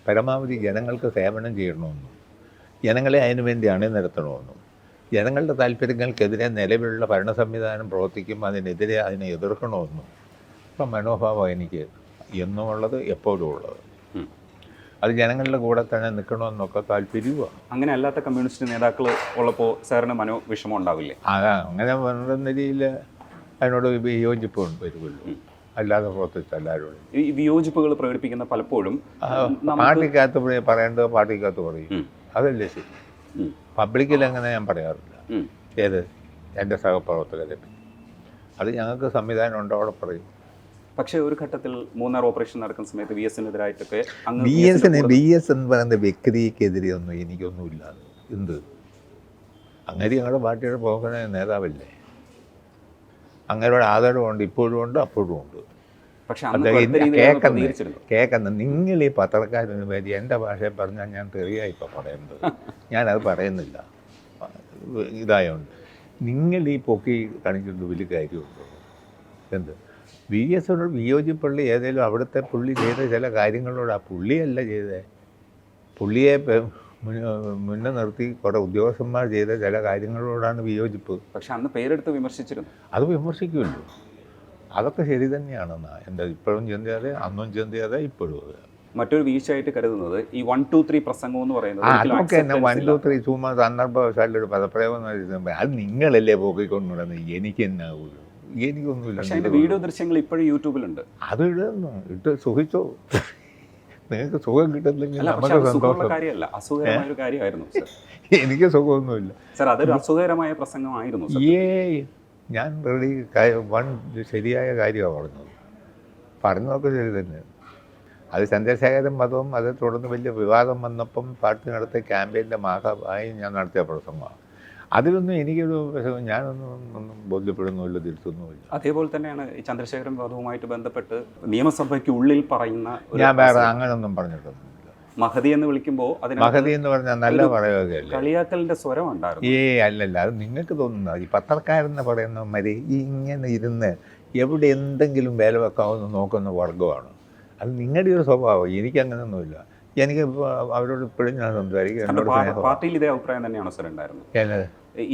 പരമാവധി ജനങ്ങൾക്ക് സേവനം ചെയ്യണമെന്നും ജനങ്ങളെ അതിനുവേണ്ടി അണിനിരത്തണമെന്നും ജനങ്ങളുടെ താല്പര്യങ്ങൾക്കെതിരെ നിലവിലുള്ള ഭരണ സംവിധാനം പ്രവർത്തിക്കുമ്പോൾ അതിനെതിരെ അതിനെ എതിർക്കണമെന്നും ഇപ്പം മനോഭാവം എനിക്ക് എന്നുമുള്ളത് എപ്പോഴും ഉള്ളത്. അത് ജനങ്ങളുടെ കൂടെ തന്നെ നിൽക്കണമെന്നൊക്കെ താല്പര്യമാണ്. അങ്ങനെ അല്ലാത്ത കമ്മ്യൂണിസ്റ്റ് നേതാക്കൾ ഉള്ളപ്പോൾ സാറിന് മനോവിഷമം ഉണ്ടാവില്ലേ? അങ്ങനെ വേണ്ട നിലയിൽ അതിനോട് വിയോജിപ്പ് വരുമല്ലോ. അല്ലാതെ പ്രവർത്തിച്ച എല്ലാവരും ഈ വിയോജിപ്പുകൾ പ്രകടിപ്പിക്കുന്ന പലപ്പോഴും പാർട്ടിക്കകത്ത് പറയേണ്ടത് പാർട്ടിക്കകത്ത് പറയും. അതല്ലേ ശരി. പബ്ലിക്കിൽ അങ്ങനെ ഞാൻ പറയാറില്ല. ഏത് എൻ്റെ സഹപ്രവർത്തകരെ അത് ഞങ്ങൾക്ക് സംവിധാനം ഉണ്ടോ അവിടെ പറയും. പക്ഷേ ഒരു ഘട്ടത്തിൽ മൂന്നാർ ഓപ്പറേഷൻ നടക്കുന്ന സമയത്ത് BS എന്ന് പറയുന്ന വ്യക്തിക്കെതിരെ ഒന്നും എനിക്കൊന്നുമില്ല. എന്ത് അങ്ങനെ ഞങ്ങളുടെ പാർട്ടിയുടെ പോകുന്ന നേതാവല്ലേ. അങ്ങനെയുള്ള ആദരവുണ്ട്, ഇപ്പോഴും ഉണ്ട്, അപ്പോഴും ഉണ്ട്. പക്ഷെ കേൾക്കുന്ന നിങ്ങൾ ഈ പത്രക്കാരന് പേര് എൻ്റെ ഭാഷയിൽ പറഞ്ഞാൽ ഞാൻ തെറിയായി ഇപ്പം പറയുന്നത്. ഞാനത് പറയുന്നില്ല ഇതായോണ്ട്. നിങ്ങൾ ഈ പൊക്കി കാണിക്കുന്നത് വലിയ കാര്യമുണ്ടോ? എന്ത് VS വിയോജിപ്പുള്ളി ഏതെങ്കിലും അവിടുത്തെ പുള്ളി ചെയ്ത ചില കാര്യങ്ങളോട് ആ പുള്ളിയല്ല ചെയ്തേ, പുള്ളിയെ മുന്നേ നിർത്തി കുറേ ഉദ്യോഗസ്ഥന്മാർ ചെയ്ത ചില കാര്യങ്ങളോടാണ് വിയോജിപ്പ്. പക്ഷെ അന്ന് പേരെടുത്ത് വിമർശിച്ചിരുന്നു. അത് വിമർശിക്കുമല്ലോ, അതൊക്കെ ശരി തന്നെയാണെന്നാ എൻ്റെ ഇപ്പോഴും ചിന്തയാതെ, അന്നും ചിന്തയാതെ, ഇപ്പോഴും അത്. മറ്റൊരു വീഴ്ചയായിട്ട് കരുതുന്നത് ഈ 1, 2, 3 പ്രസംഗം എന്ന് പറയുന്നത് അതൊക്കെ തന്നെ 1, 2, 3 ചുമ്മാ സന്ദർഭവശാലൊരു പദപ്രയോഗം അത് നിങ്ങളല്ലേ പോക്കിക്കൊണ്ടുവരുന്നത്. എനിക്ക് തന്നെ ആവുള്ളൂ, എനിക്കൊന്നുമില്ല. പക്ഷേ അതിൻ്റെ വീഡിയോ ദൃശ്യങ്ങൾ ഇപ്പോഴും യൂട്യൂബിലുണ്ട്. അത് ഇടുന്നു, ഇട്ട് സുഖിച്ചോ. നിങ്ങൾക്ക് സുഖം കിട്ടുന്നില്ലെങ്കിൽ നമുക്ക് സന്തോഷം. കാര്യമല്ല, അസുഖകരമായ ഒരു കാര്യമായിരുന്നു. എനിക്ക് സുഖമൊന്നുമില്ല സാർ, അതൊരു അസുഖകരമായ പ്രസംഗമായിരുന്നു. ഞാൻ റെഡി ശരിയായ കാര്യമാണ് പറഞ്ഞതൊക്കെ ശരി തന്നെ. അത് ചന്ദ്രശേഖരൻ മതവും അത് തുടർന്ന് വലിയ വിവാദം വന്നപ്പം പാർട്ടി നടത്തിയ ക്യാമ്പയിൻ്റെ ഭാഗമായി ഞാൻ നടത്തിയ പ്രസംഗമാണ്. അതിലൊന്നും എനിക്കൊരു ഞാനൊന്നും ബോധ്യപ്പെടുന്നില്ല, തിരുത്തൊന്നുമില്ല. അതേപോലെ തന്നെയാണ് ഈ ചന്ദ്രശേഖരൻ വധവുമായിട്ട് ബന്ധപ്പെട്ട് നിയമസഭയ്ക്ക് ഉള്ളിൽ പറയുന്ന ഞാൻ വേറെ അങ്ങനെയൊന്നും പറഞ്ഞിട്ടൊന്നുമില്ല. മഹതി എന്ന് വിളിക്കുമ്പോൾ മഹതി എന്ന് പറഞ്ഞാൽ നല്ല പറയുകയല്ലേ, കളിയാക്കലിന്റെ സ്വരം ഉണ്ടായിരുന്നു. അല്ലല്ല, അത് നിങ്ങൾക്ക് തോന്നുന്നത് ഈ പത്രക്കാരെന്ന് പറയുന്ന മാതിരി ഇങ്ങനെ ഇരുന്ന് എവിടെ എന്തെങ്കിലും വേല വെക്കാമെന്ന് നോക്കുന്ന വർഗമാണ്. അത് നിങ്ങളുടെ ഒരു സ്വഭാവം. എനിക്കങ്ങനെയൊന്നുമില്ല. എനിക്ക് അവരോട് ഇപ്പോഴും ഞാൻ സംസാരിക്കും. പാർട്ടിയിൽ ഇതേ അഭിപ്രായം തന്നെയാണോ സാർ ഉണ്ടായിരുന്നത്?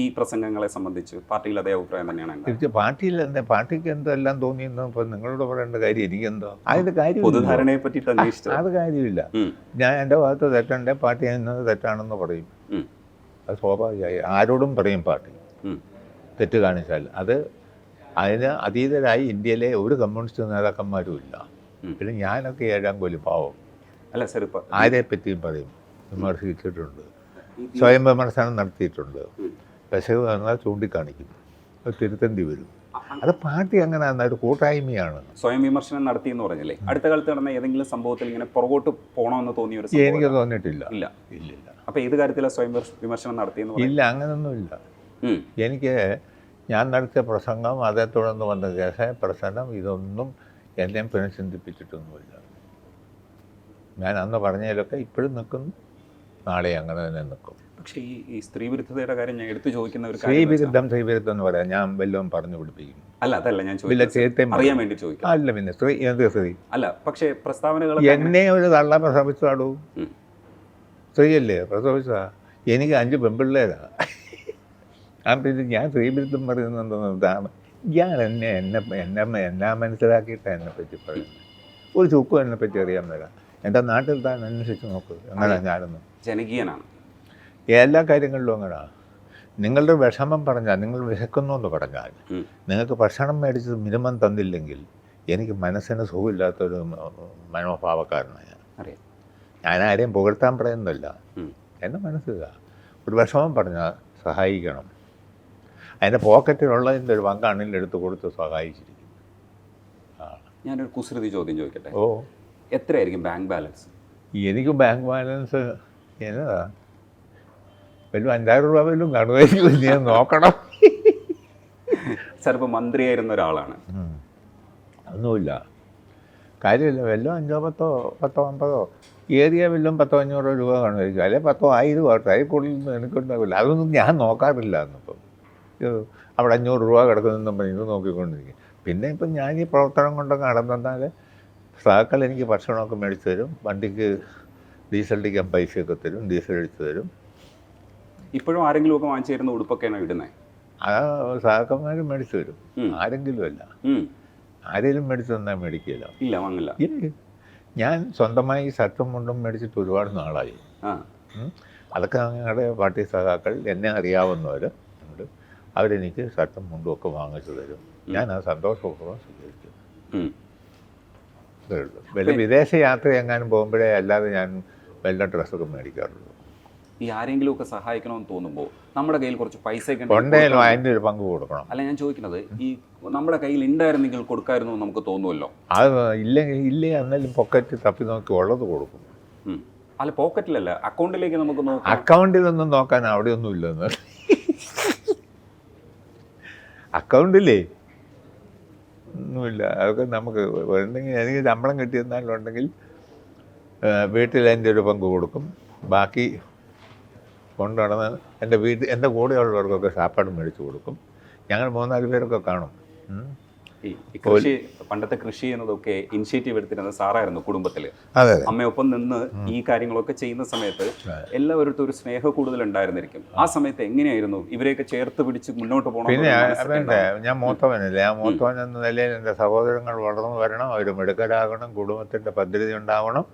ഈ പ്രസംഗങ്ങളെ സംബന്ധിച്ച് പാർട്ടിയിൽ അതേ അഭിപ്രായം തന്നെയാണ്. പാർട്ടിയിൽ എന്താ, പാർട്ടിക്ക് എന്തെല്ലാം തോന്നിയെന്നോ ഇപ്പം നിങ്ങളോട് പറയേണ്ട കാര്യം എനിക്കെന്തോ. അതിൻ്റെ കാര്യം പൊതുധാരണയെ പറ്റിയിട്ട് അത് കാര്യമില്ല. ഞാൻ എൻ്റെ ഭാഗത്ത് തെറ്റുണ്ട്, പാർട്ടി എന്നത് തെറ്റാണെന്ന് പറയും. അത് സ്വാഭാവികമായി ആരോടും പറയും പാർട്ടി തെറ്റ് കാണിച്ചാൽ. അതിന് അതീതരായി ഇന്ത്യയിലെ ഒരു കമ്മ്യൂണിസ്റ്റ് നേതാക്കന്മാരും ഇല്ല. പിന്നെ ഞാനൊക്കെ 7ാം കൊല്ലം പാവം അല്ല സാർ, ആരെ പറ്റിയും പറയും, വിമർശിച്ചിട്ടുണ്ട്, സ്വയം വിമർശനം നടത്തിയിട്ടുണ്ട്. പെശക് വന്നാൽ ചൂണ്ടിക്കാണിക്കും, അത് തിരുത്തേണ്ടി വരും. അത് പാർട്ടി അങ്ങനെ ഒരു കൂട്ടായ്മയാണ്. സ്വയം വിമർശനം നടത്തി എന്ന് പറഞ്ഞല്ലേ, അടുത്ത കാലത്ത് നടന്ന ഏതെങ്കിലും സംഭവത്തിൽ ഇങ്ങനെ പുറകോട്ട് പോകണമെന്ന് തോന്നിയ ഒരു എനിക്ക് തോന്നിയിട്ടില്ല. ഇല്ല. അപ്പോൾ ഏത് കാര്യത്തിലാണ് സ്വയം വിമർശനം നടത്തിയെന്ന്? ഇല്ല, അങ്ങനൊന്നുമില്ല. എനിക്ക് ഞാൻ നടത്തിയ പ്രസംഗം, അതേ തുടർന്ന് വന്ന കേസ് പ്രസംഗം, ഇതൊന്നും എന്നെ പിന്നെ ചിന്തിപ്പിച്ചിട്ടൊന്നുമില്ല. ഞാൻ അന്ന് പറഞ്ഞതിലൊക്കെ ഇപ്പോഴും നിൽക്കുന്നു, നാളെ അങ്ങനെ തന്നെ നിൽക്കും. പക്ഷേ ഈ സ്ത്രീ വിരുദ്ധതയുടെ കാര്യം ഞാൻ എടുത്തു ചോദിക്കുന്ന ഒരു സ്ത്രീവിരുദ്ധം എന്ന് പറയാം, ഞാൻ വല്ലതും പറഞ്ഞു പിടിപ്പിക്കും. അതല്ല ഞാൻ അറിയാൻ വേണ്ടി ചോദിക്കാം. അല്ല പിന്നെ സ്ത്രീ എന്ത് സ്ത്രീ അല്ല, പക്ഷേ പ്രസ്താവനകൾ എന്നെ ഒരു തള്ള പ്രസവിച്ചാടൂ, സ്ത്രീയല്ലേ പ്രസവിച്ചതാ. എനിക്ക് 5 പെൺപിള്ളേരാ. പിന്നെ ഞാൻ സ്ത്രീവിരുദ്ധം പറയുന്നതാണ്. ഇയാൾ എന്നെ മനസ്സിലാക്കിയിട്ടാണ് എന്നെപ്പറ്റി പറയുന്നത്. ഒരു ചുക്കും എന്നെപ്പറ്റി അറിയാൻ വരാം. എൻ്റെ നാട്ടിൽ താൻ അന്വേഷിച്ച് നോക്ക്, അങ്ങനെ ഞാനൊന്നും ജനകീയനാണ്. എല്ലാ കാര്യങ്ങളിലും അങ്ങനെയാണ്. നിങ്ങളുടെ വിഷമം പറഞ്ഞാൽ, നിങ്ങൾ വിശക്കുന്നു എന്ന് പറഞ്ഞാൽ, നിങ്ങൾക്ക് ഭക്ഷണം മേടിച്ചത് മിനിമം തന്നില്ലെങ്കിൽ എനിക്ക് മനസ്സിന് സുഖമില്ലാത്തൊരു മനോഭാവക്കാരനാണ് ഞാൻ. ഞാൻ ആരെയും പുകഴ്ത്താൻ പറയുന്നില്ല, എൻ്റെ മനസ്സില്ല. ഒരു വിഷമം പറഞ്ഞാൽ സഹായിക്കണം. അതിൻ്റെ പോക്കറ്റിലുള്ളതിൻ്റെ ഒരു പങ്കാണെങ്കിൽ എടുത്ത് കൊടുത്ത് സഹായിച്ചിരിക്കും. ഞാനൊരു കുസൃതി ചോദ്യം ചോദിക്കട്ടെ? ഓ, എത്രയായിരിക്കും ബാങ്ക് ബാലൻസ്? എനിക്ക് ബാങ്ക് ബാലൻസ് എന്നതാ വല്ലതും 5,000 രൂപ വല്ലതും കാണുമായിരിക്കും, ഞാൻ നോക്കണം. സാർ ഇപ്പോൾ മന്ത്രിയായിരുന്ന ഒരാളാണ്. ഒന്നുമില്ല, കാര്യമില്ല. വല്ലതും 5, 10, 50 ഏറിയ വല്ലതും 100, 500 രൂപ കാണുമായിരിക്കും, അല്ലെങ്കിൽ 10, 1000 ആവട്ടെ, അതിൽ കൂടുതലൊന്നും എനിക്കുണ്ടാവില്ല. അതൊന്നും ഞാൻ നോക്കാറില്ല. എന്നിപ്പം അവിടെ 500 രൂപ കിടക്കുന്നെന്നും പറഞ്ഞ് ഇത് നോക്കിക്കൊണ്ടിരിക്കും. പിന്നെ ഇപ്പം ഞാൻ ഈ പ്രവർത്തനം കൊണ്ടൊക്കെ നടന്നാൽ സഹാക്കൾ എനിക്ക് ഭക്ഷണമൊക്കെ മേടിച്ച് തരും, വണ്ടിക്ക് ഡീസൽ അടിക്കാൻ പൈസയൊക്കെ തരും, ഡീസൽ അടിച്ച് തരും. ഇപ്പോഴും ആരെങ്കിലും ഒക്കെ വാങ്ങിച്ചു തരുന്ന ഉടുപ്പൊക്കെയാണോ ഇടുന്നത്? ആ സഹാക്കന്മാർ മേടിച്ച് തരും, ആരെങ്കിലും അല്ല. ആരെങ്കിലും മേടിച്ച് തന്നാൽ മേടിക്കില്ല. ഇല്ല, വാങ്ങില്ല. ഞാൻ സ്വന്തമായി ഷർട്ടും മുണ്ടും മേടിച്ചിട്ട് ഒരുപാട് നാളായി. അതൊക്കെ ഞങ്ങളുടെ പാർട്ടി സഹാക്കൾ, എന്നെ അറിയാവുന്നവർ ഉണ്ട്, അവരെനിക്ക് ഷർട്ടും മുണ്ടും ഒക്കെ വാങ്ങിച്ചു തരും. ഞാൻ ആ സന്തോഷപൂർവ്വം സ്വീകരിക്കും. വല്ല വിദേശ യാത്ര എങ്ങാനും പോകുമ്പോഴേ അല്ലാതെ ഞാൻ വല്ല ഡ്രസ്സൊക്കെ മേടിക്കാറുള്ളൂ. ഈ ആരെങ്കിലും ഒക്കെ സഹായിക്കണമെന്ന് തോന്നുമ്പോൾ നമ്മുടെ കയ്യിൽ കുറച്ച് പൈസ ഉണ്ടെങ്കിലും അതിൻ്റെ ഒരു പങ്ക് കൊടുക്കണം. അല്ല, ഞാൻ ചോദിക്കുന്നത് ഈ നമ്മുടെ കയ്യിൽ ഉണ്ടായിരുന്നെങ്കിൽ കൊടുക്കായിരുന്നു നമുക്ക് തോന്നുമല്ലോ. അത് ഇല്ലേ എന്നാലും പോക്കറ്റ് തപ്പി നോക്കി ഉള്ളത് കൊടുക്കും. അല്ല, പോക്കറ്റിലല്ല, അക്കൗണ്ടിലേക്ക് നമുക്ക് നോക്കാം. അക്കൗണ്ടിലൊന്നും നോക്കാൻ അവിടെ ഒന്നും ഇല്ലെന്ന്. അക്കൗണ്ടില്ലേ ഒന്നുമില്ല. അതൊക്കെ നമുക്ക് എന്തെങ്കിലും എനിക്ക് ശമ്പളം കിട്ടിയെന്നാലുണ്ടെങ്കിൽ വീട്ടിൽ എൻ്റെ ഒരു പങ്ക് കൊടുക്കും. ബാക്കി കൊണ്ട് നടന്ന് എൻ്റെ കൂടെയുള്ളവർക്കൊക്കെ സാപ്പാട് മേടിച്ച് കൊടുക്കും. ഞങ്ങൾ 3-4 പേരൊക്കെ കാണും. ഈ കൃഷി, പണ്ടത്തെ കൃഷി എന്നതൊക്കെ ഇനിഷ്യേറ്റീവ് എടുത്തിരുന്നത് സാറായിരുന്നു കുടുംബത്തിൽ. അതെ, അമ്മയൊപ്പം നിന്ന് ഈ കാര്യങ്ങളൊക്കെ ചെയ്യുന്ന സമയത്ത് എല്ലാവരും ഒരു സ്നേഹം കൂടുതൽ ഉണ്ടായിരുന്നിരിക്കും. ആ സമയത്ത് എങ്ങനെയായിരുന്നു ഇവരെയൊക്കെ ചേർത്ത് പിടിച്ച് മുന്നോട്ട് പോകണം? പിന്നെ വേണ്ടേ, ഞാൻ മൂത്തവനല്ലേ, ആ മൂത്തവൻ എന്ന നിലയിൽ എൻ്റെ സഹോദരങ്ങൾ വളർന്നു വരണം, അവർ മിടുക്കരാകണം, കുടുംബത്തിൻ്റെ ഭദ്രത ഉണ്ടാവണം,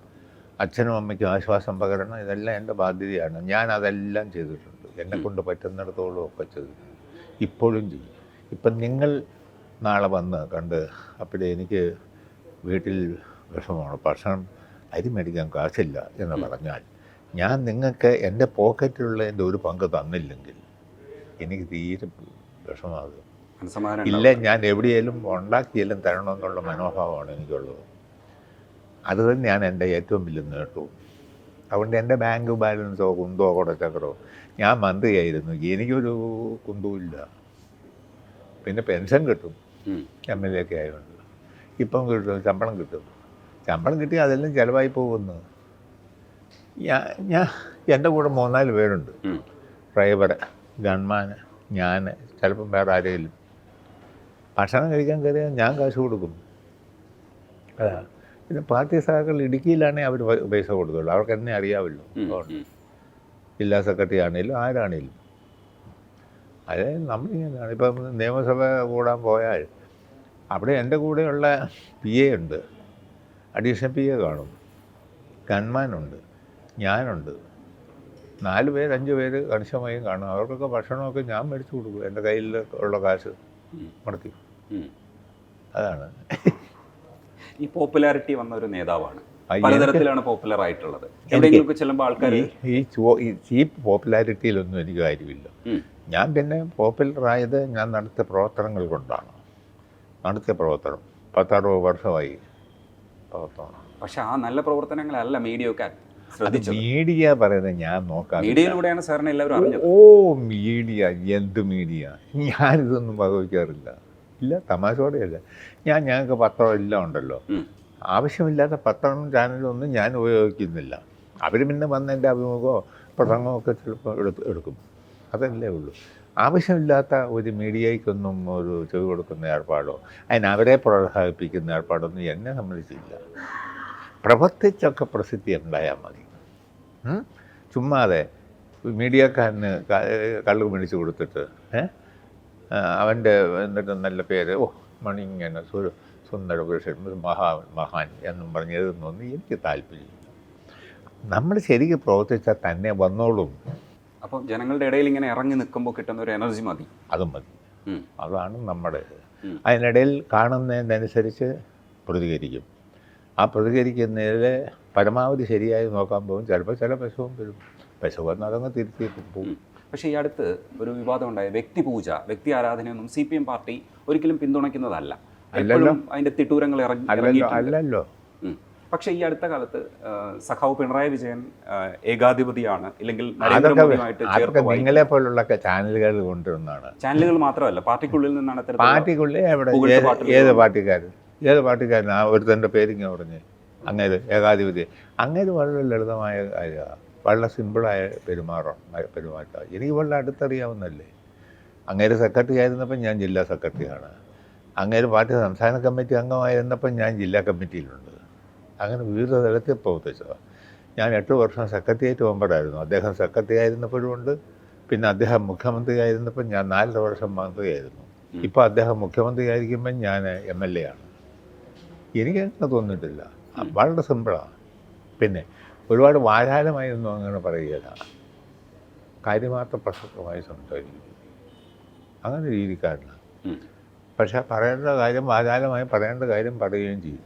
അച്ഛനും അമ്മയ്ക്കും ആശ്വാസം പകരണം. ഇതെല്ലാം എൻ്റെ ബാധ്യതയാണ്. ഞാൻ അതെല്ലാം ചെയ്തിട്ടുണ്ട്, എന്നെക്കൊണ്ട് പറ്റുന്നിടത്തോളം ഒക്കെ ചെയ്തിട്ടുണ്ട്, ഇപ്പോഴും ചെയ്യും. ഇപ്പം നിങ്ങൾ നാളെ വന്ന് കണ്ട് അപ്പോഴേ എനിക്ക് വീട്ടിൽ വിഷമമാണ്, ഭക്ഷണം അരി മേടിക്കാൻ കാശില്ല എന്ന് പറഞ്ഞാൽ ഞാൻ നിങ്ങൾക്ക് എൻ്റെ പോക്കറ്റിലുള്ള ഒരു പങ്ക് തന്നില്ലെങ്കിൽ എനിക്ക് തീരെ വിഷമാകും. ഇല്ല, ഞാൻ എവിടെയെങ്കിലും ഉണ്ടാക്കിയെല്ലാം തരണമെന്നുള്ള മനോഭാവമാണ് എനിക്കുള്ളത്. അത് തന്നെയാണ് എൻ്റെ ഏറ്റവും വലിയ നേട്ടവും. അതുകൊണ്ട് എൻ്റെ ബാങ്ക് ബാലൻസോ കുന്തോ കുടച്ചക്കറോ, ഞാൻ മന്ത്രിയായിരുന്നു, എനിക്കൊരു കുന്തവുമില്ല. പിന്നെ പെൻഷൻ കിട്ടും, MLA ഒക്കെ ആയതുകൊണ്ട്. ഇപ്പം കിട്ടും, ശമ്പളം കിട്ടും. ശമ്പളം കിട്ടി അതെല്ലാം ചിലവായി പോകുന്നു. ഞാൻ എൻ്റെ കൂടെ 3-4 പേരുണ്ട്, ഡ്രൈവർ, ഗൺമാൻ, ഞാൻ, ചിലപ്പം വേറെ ആരെങ്കിലും. ഭക്ഷണം കഴിക്കാൻ കയറിയാൽ ഞാൻ കാശ് കൊടുക്കും. അതാ. പിന്നെ പാർട്ടി സഹാക്കൾ ഇടുക്കിയിലാണെങ്കിൽ അവർ പൈസ കൊടുക്കുള്ളൂ, അവർക്ക് എന്നെ അറിയാമല്ലോ. ജില്ലാ സെക്രട്ടറി ആണെങ്കിലും ആരാണെങ്കിലും അതേ നമ്മളിങ്ങനെയാണ്. ഇപ്പം നിയമസഭ കൂടാൻ പോയാൽ അവിടെ എൻ്റെ കൂടെയുള്ള PA ഉണ്ട്, അഡീഷണൽ PA കാണും, ഗൺമാനുണ്ട്, ഞാനുണ്ട്, 4 പേര് 5 പേര് കണിശമായും കാണും. അവർക്കൊക്കെ ഭക്ഷണമൊക്കെ ഞാൻ മേടിച്ചു കൊടുക്കും, എൻ്റെ കയ്യിൽ ഉള്ള കാശ് മുടക്കി. അതാണ് ഈ പോപ്പുലാരിറ്റി വന്ന ഒരു നേതാവാണ്, പലതരത്തിലാണ് പോപ്പുലർ ആയിട്ടുള്ളത്. എവിടെയെങ്കിലുമൊക്കെ ചെല്ലുമ്പോൾ ആൾക്കാർ ഈ പോപ്പുലാരിറ്റിയിലൊന്നും എനിക്ക് കാര്യമില്ല. ഞാൻ പിന്നെ പോപ്പുലറായത് ഞാൻ നടത്തിയ പ്രവർത്തനങ്ങൾ കൊണ്ടാണ്. നടത്തിയ പ്രവർത്തനം 10-60 വർഷമായി പ്രവർത്തനം. പക്ഷെ ആ നല്ല പ്രവർത്തനങ്ങളല്ല മീഡിയ ഒക്കെ ശ്രദ്ധിച്ചത്. മീഡിയ പറയുന്നത് ഞാൻ നോക്കാം. മീഡിയയിലൂടെയാണ് സാറിന് എല്ലാവരും അറിഞ്ഞത്. മീഡിയ, എന്ത് മീഡിയ? ഞാനിതൊന്നും വകവയ്ക്കാറില്ല. ഇല്ല, തമാശയോടെയല്ല. ഞങ്ങൾക്ക് പത്രം എല്ലാം ഉണ്ടല്ലോ. ആവശ്യമില്ലാത്ത പത്രം ചാനലും ഒന്നും ഞാൻ ഉപയോഗിക്കുന്നില്ല. അവർ പിന്നെ വന്ന് എൻ്റെ അഭിമുഖമോ പ്രസംഗമോ ഒക്കെ ചിലപ്പോൾ എടുക്കും, അതല്ലേ ഉള്ളൂ. ആവശ്യമില്ലാത്ത ഒരു മീഡിയയ്ക്കൊന്നും ഒരു ചെവി കൊടുക്കുന്ന ഏർപ്പാടോ അവരെ പ്രോത്സാഹിപ്പിക്കുന്ന ഏർപ്പാടൊന്നും എന്നെ സംബന്ധിച്ചില്ല. പ്രവർത്തിച്ചൊക്കെ പ്രസിദ്ധി ഉണ്ടായാൽ മതി. ചുമ്മാതെ മീഡിയക്കാരന് കള്ളു മേടിച്ച് കൊടുത്തിട്ട് അവൻ്റെ എന്നിട്ട് നല്ല പേര് മണിങ്ങനെ സുന്ദര പുരുഷൻ മഹാൻ എന്നും പറഞ്ഞ് എഴുതുന്നൊന്നും എനിക്ക് താല്പര്യമില്ല. നമ്മൾ ശരിക്കും പ്രവർത്തിച്ചാൽ തന്നെ വന്നോളും. അപ്പം ജനങ്ങളുടെ ഇടയിൽ ഇങ്ങനെ ഇറങ്ങി നിൽക്കുമ്പോൾ കിട്ടുന്ന ഒരു എനർജി മതി, അതും മതി. അതാണ് നമ്മുടെ. അതിനിടയിൽ കാണുന്നതിനനുസരിച്ച് പ്രതികരിക്കും. ആ പ്രതികരിക്കുന്നതിൽ പരമാവധി ശരിയായി നോക്കാൻ പോകും. ചിലപ്പോൾ ചില പശുവും വരും, പശു വന്ന് അതങ്ങ് തിരുത്തി പോകും. പക്ഷേ ഈ അടുത്ത് ഒരു വിവാദം ഉണ്ടായ വ്യക്തിപൂജ, വ്യക്തി ആരാധനയൊന്നും CPM പാർട്ടി ഒരിക്കലും പിന്തുണയ്ക്കുന്നതല്ല. അതിന്റെ തിട്ടൂരങ്ങൾ അല്ലല്ലോ. പക്ഷേ ഈ അടുത്ത കാലത്ത് സഖാവ് പിണറായി വിജയൻ ഏകാധിപതിയാണ്, ഇല്ലെങ്കിൽ നരേന്ദ്രമോദിയുമായിട്ട് ചേർത്ത് നിങ്ങളെ പോലുള്ള ചാനലുകൾ കൊണ്ടുവന്നാണ്. ചാനലുകൾ മാത്രമല്ല, പാർട്ടിക്കുള്ളിൽ നിന്നാണ്. പാർട്ടിക്കുള്ളിൽ ഏത് പാർട്ടിക്കാരൻ ഒരുത്തൻ്റെ പേരിങ്ങനെ പറഞ്ഞ് അങ്ങേര് ഏകാധിപതി. അങ്ങേര് വളരെ ലളിതമായ കാര്യമാണ്, വളരെ സിമ്പിളായ പെരുമാറ്റം. എനിക്ക് വളരെ അടുത്തറിയാവുന്നല്ലേ. അങ്ങേര് സെക്രട്ടറി ആയിരുന്നപ്പം ഞാൻ ജില്ലാ സെക്രട്ടറിയാണ്. അങ്ങേര് പാർട്ടി സംസ്ഥാന കമ്മിറ്റി അംഗമായിരുന്നപ്പം ഞാൻ ജില്ലാ കമ്മിറ്റിയിലുണ്ട്. അങ്ങനെ വിവിധ തലത്തിൽ പ്രവർത്തിച്ചതാണ്. ഞാൻ 8 വർഷം സെക്രട്ടേറിയറ്റ് മെമ്പറായിരുന്നു. അദ്ദേഹം സെക്രട്ടറി ആയിരുന്നപ്പോഴും ഉണ്ട്. പിന്നെ അദ്ദേഹം മുഖ്യമന്ത്രി ആയിരുന്നപ്പം ഞാൻ 4 വർഷം മന്ത്രിയായിരുന്നു. ഇപ്പോൾ അദ്ദേഹം മുഖ്യമന്ത്രി ആയിരിക്കുമ്പം ഞാൻ MLA ആണ്. എനിക്കങ്ങനെ തോന്നിയിട്ടില്ല. വളരെ സിമ്പിളാണ്. പിന്നെ ഒരുപാട് വാചാലമായൊന്നും അങ്ങനെ പറയുകയില്ല, കാര്യമാത്ര പ്രസക്തമായി സംസാരിക്കും. അങ്ങനെ രീതിക്കാരനാണ്. പക്ഷെ പറയേണ്ട കാര്യം വാചാലമായി പറയേണ്ട കാര്യം പറയുകയും ചെയ്യും.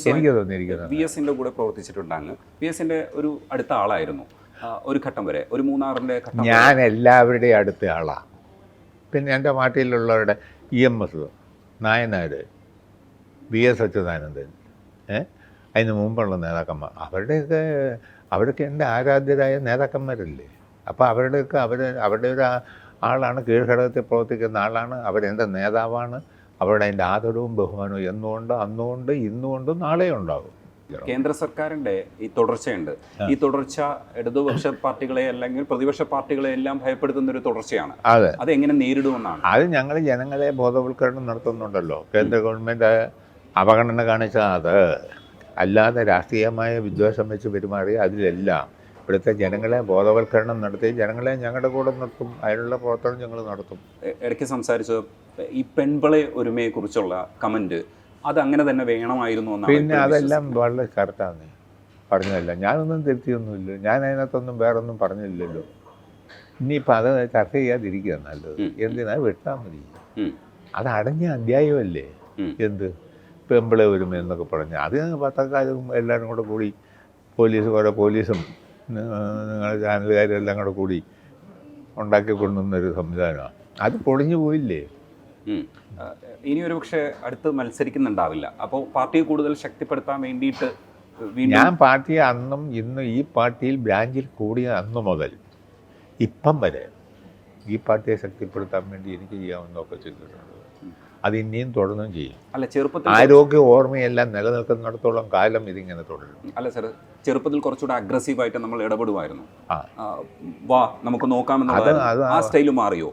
എനിക്ക് തോന്നിയിരിക്കുന്നത് VS-ന്റെ കൂടെ പ്രവർത്തിച്ചിട്ടുണ്ടാങ്ങ്. VS-ന്റെ ഒരു അടുത്ത ആളായിരുന്നു ഒരു ഘട്ടം വരെ, ഒരു മൂന്നാറിൻ്റെ ഘട്ടം. ഞാൻ എല്ലാവരുടെയും അടുത്ത ആളാണ്. പിന്നെ എൻ്റെ പാർട്ടിയിലുള്ളവരുടെ EMS നായനാർ, VS അച്യുതാനന്ദൻ, അതിന് മുമ്പുള്ള നേതാക്കന്മാർ, അവരൊക്കെ എൻ്റെ ആരാധ്യരായ നേതാക്കന്മാരല്ലേ. അപ്പോൾ അവരുടെ ഒരു ആളാണ്, കീഴ്ഘടകത്തിൽ പ്രവർത്തിക്കുന്ന ആളാണ്, അവരെൻ്റെ നേതാവാണ്. അവരുടെ അതിൻ്റെ ആദരവും ബഹുമാനവും എന്നുകൊണ്ട്, അന്നുകൊണ്ട്, ഇന്നുകൊണ്ട്, നാളെയും ഉണ്ടാകും. കേന്ദ്ര സർക്കാരിന്റെ ഈ തുടർച്ചയുണ്ട്. ഈ തുടർച്ച ഇടതുപക്ഷ പാർട്ടികളെ അല്ലെങ്കിൽ പ്രതിപക്ഷ പാർട്ടികളെ എല്ലാം ഭയപ്പെടുത്തുന്ന ഒരു തുടർച്ചയാണ്. അതെ, അത് എങ്ങനെ നേരിടുമെന്നാണ്? അത് ഞങ്ങൾ ജനങ്ങളെ ബോധവൽക്കരണം നടത്തുന്നുണ്ടല്ലോ. കേന്ദ്ര ഗവൺമെൻറ് അവഗണന കാണിച്ചാൽ അത് അല്ലാതെ രാഷ്ട്രീയമായ വിദ്വേഷം വെച്ച് പെരുമാറി അതിലെല്ലാം ഇവിടുത്തെ ജനങ്ങളെ ബോധവൽക്കരണം നടത്തി ജനങ്ങളെ ഞങ്ങളുടെ കൂടെ നിർത്തും. അതിനുള്ള പ്രവർത്തനം ഞങ്ങൾ നടത്തും. ഇടയ്ക്ക് സംസാരിച്ച ഈ പെൺപിളെ ഒരുമയെക്കുറിച്ചുള്ള കമൻറ്റ് അത് അങ്ങനെ തന്നെ വേണമായിരുന്നു എന്നാണ്. പിന്നെ അതെല്ലാം വളരെ കറക്റ്റാണ് പറഞ്ഞതല്ല. ഞാനൊന്നും തിരുത്തിയൊന്നുമില്ല. ഞാൻ അതിനകത്തൊന്നും വേറൊന്നും പറഞ്ഞില്ലല്ലോ. ഇനിയിപ്പോൾ അത് ചർച്ച ചെയ്യാതിരിക്കുക നല്ലത്. എന്തിനാ വിട്ടാൽ മതി. അത് അടഞ്ഞ അധ്യായമല്ലേ. എന്ത് പെമ്പിളെ ഒരുമ എന്നൊക്കെ പറഞ്ഞ് അത് പത്രക്കാരും എല്ലാവരും കൂടെ കൂടി കുറേ പോലീസും നിങ്ങളുടെ ചാനലുകാരും എല്ലാം കൂടെ കൂടി ഉണ്ടാക്കി കൊണ്ടുവന്നൊരു സംവിധാനമാണ്. അത് പൊളിഞ്ഞു പോയില്ലേ. ഇനി ഒരു പക്ഷേ അടുത്ത് മത്സരിക്കുന്നുണ്ടാവില്ല. അപ്പോൾ പാർട്ടിയെ കൂടുതൽ ശക്തിപ്പെടുത്താൻ വേണ്ടിയിട്ട് ഞാൻ പാർട്ടിയെ അന്നും ഇന്നും ഈ പാർട്ടിയിൽ ബ്രാഞ്ചിൽ കൂടിയ അന്നു മുതൽ ഇപ്പം വരെ ഈ പാർട്ടിയെ ശക്തിപ്പെടുത്താൻ വേണ്ടി എനിക്ക് ചെയ്യാവുന്നതൊക്കെ ചെയ്തിട്ടുണ്ട്. അത് ഇനിയും തുടർന്നും ചെയ്യും. അല്ല, ചെറുപ്പത്തിൽ ആരോഗ്യ ഓർമ്മയെല്ലാം നിലനിൽക്കുന്നിടത്തോളം കാലം ഇതിങ്ങനെ തുടരും. അല്ല സാർ, ചെറുപ്പത്തിൽ കുറച്ചുകൂടെ അഗ്രസീവായിട്ട് നമ്മൾ ഇടപെടുമായിരുന്നു. വാ നമുക്ക് നോക്കാമെന്ന് ആ സ്റ്റൈല് മാറിയോ?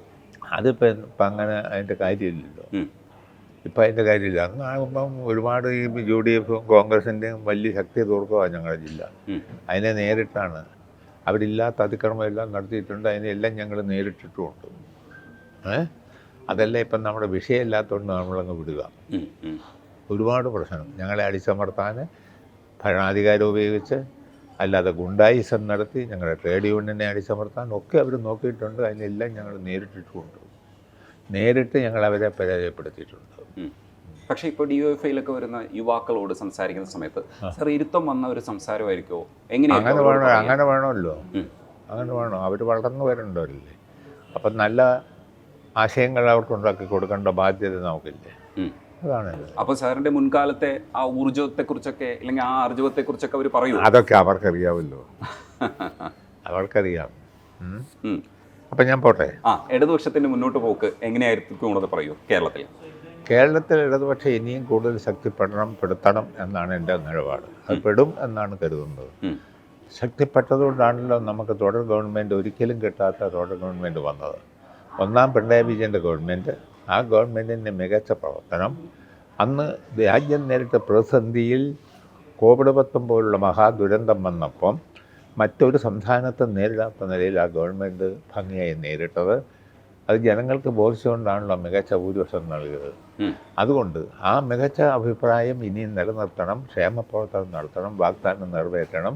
അതിപ്പോൾ അങ്ങനെ അതിൻ്റെ കാര്യമില്ലല്ലോ. ഇപ്പം അതിൻ്റെ കാര്യമില്ല. അന്ന് ആകുമ്പം ഒരുപാട് ഈ UDF കോൺഗ്രസിൻ്റെയും വലിയ ശക്തി തീർക്കുവാണ് ഞങ്ങളുടെ ജില്ല. അതിനെ നേരിട്ടാണ്. അവരില്ലാത്ത അതിക്രമം എല്ലാം നടത്തിയിട്ടുണ്ട്. അതിനെല്ലാം ഞങ്ങൾ നേരിട്ടിട്ടുമുണ്ട്. അതല്ല ഇപ്പം നമ്മുടെ വിഷയമില്ലാത്തതുകൊണ്ട് നമ്മളങ്ങ് വിടുക. ഒരുപാട് പ്രശ്നം ഞങ്ങളെ അടിച്ചമർത്താൻ ഭരണാധികാരം ഉപയോഗിച്ച് അല്ലാതെ ഗുണ്ടായിസം നടത്തി ഞങ്ങളുടെ ട്രേഡ് യൂണിയനെ അടിച്ചമർത്താൻ ഒക്കെ അവർ നോക്കിയിട്ടുണ്ട്. അതിനെല്ലാം ഞങ്ങൾ നേരിട്ടിട്ടുമുണ്ട്. നേരിട്ട് ഞങ്ങൾ അവരെ പരാജയപ്പെടുത്തിയിട്ടുണ്ട്. പക്ഷേ ഇപ്പോൾ DYFIയിലൊക്കെ വരുന്ന യുവാക്കളോട് സംസാരിക്കുന്ന സമയത്ത് സാർ ഇരുത്തം വന്ന ഒരു സംസാരമായിരിക്കുമോ? എങ്ങനെയാണ്? അങ്ങനെ വേണമല്ലോ. അങ്ങനെ വേണം. അവർ വളർന്നു വരേണ്ടവരല്ലേ. അപ്പം നല്ല ആശയങ്ങൾ അവർക്ക് ഉണ്ടാക്കി കൊടുക്കേണ്ട ബാധ്യത നമുക്കില്ലേ. അതാണ്. അപ്പോൾ സാറിൻ്റെ മുൻകാലത്തെ ആ ഊർജ്ജത്തെക്കുറിച്ചൊക്കെ അല്ലെങ്കിൽ ആ ആർജവത്തെക്കുറിച്ചൊക്കെ അവർ പറയൂ? അതൊക്കെ അവർക്കറിയാമല്ലോ. അവർക്കറിയാം. അപ്പം ഞാൻ പോട്ടെ. ഇടതുപക്ഷത്തിൻ്റെ മുന്നോട്ട് പോക്ക് എങ്ങനെയായിരിക്കും എന്നുള്ളത് പറയൂ. കേരളത്തിൽ ഇടതുപക്ഷം ഇനിയും കൂടുതൽ ശക്തിപ്പെടണം എന്നാണ് എൻ്റെ നിലപാട്. അത് പെടും എന്നാണ് കരുതുന്നത്. ശക്തിപ്പെട്ടതുകൊണ്ടാണല്ലോ നമുക്ക് തുടർ ഗവൺമെൻറ് ഒരിക്കലും കിട്ടാത്ത തുടർ ഗവൺമെൻറ് വന്നത്. ഒന്നാം പിണറായി വിജയൻ്റെ ഗവൺമെൻറ്, ആ ഗവൺമെൻറ്റിൻ്റെ മികച്ച പ്രവർത്തനം, അന്ന് രാജ്യം നേരിട്ട പ്രതിസന്ധിയിൽ കോവിഡ്-19 പോലുള്ള മഹാദുരന്തം വന്നപ്പം മറ്റൊരു സംസ്ഥാനത്ത് നേരിടാത്ത നിലയിൽ ആ ഗവൺമെൻറ് ഭംഗിയായി നേരിട്ടത്. അത് ജനങ്ങൾക്ക് ബോധിച്ചുകൊണ്ടാണല്ലോ മികച്ച ഭൂരിപക്ഷം നൽകിയത്. അതുകൊണ്ട് ആ മികച്ച അഭിപ്രായം ഇനിയും നിലനിർത്തണം. ക്ഷേമപ്രവർത്തനം നടത്തണം, വാഗ്ദാനം നിറവേറ്റണം,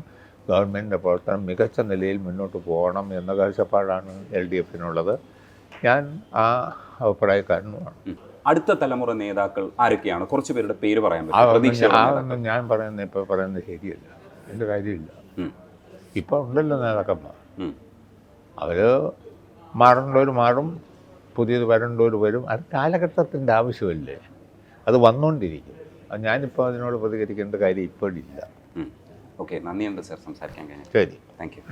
ഗവൺമെൻറ്റിൻ്റെ പ്രവർത്തനം മികച്ച നിലയിൽ മുന്നോട്ട് പോകണം എന്ന കാഴ്ചപ്പാടാണ് LDFനുള്ളത്. ഞാൻ ആ അഭിപ്രായക്കാരനുമാണ്. അടുത്ത തലമുറ നേതാക്കൾ ആരൊക്കെയാണ്? കുറച്ച് പേരുടെ പേര് പറയാൻ പറ്റും? ഞാൻ പറയുന്നത് ശരിയല്ല. എൻ്റെ കാര്യമില്ല. ഇപ്പോൾ ഉണ്ടല്ലോ നേതാക്കന്മാർ. അവർ മാറേണ്ടവർ മാറും, പുതിയത് വരേണ്ടവർ വരും. അത് കാലഘട്ടത്തിൻ്റെ ആവശ്യമല്ലേ. അത് വന്നുകൊണ്ടിരിക്കും. ഞാനിപ്പോൾ അതിനോട് പ്രതികരിക്കേണ്ട കാര്യം ഇപ്പോഴില്ല. ഓക്കെ, നന്ദിയുണ്ട് സാർ സംസാരിക്കാൻ കഴിഞ്ഞു. ശരി, താങ്ക് യു.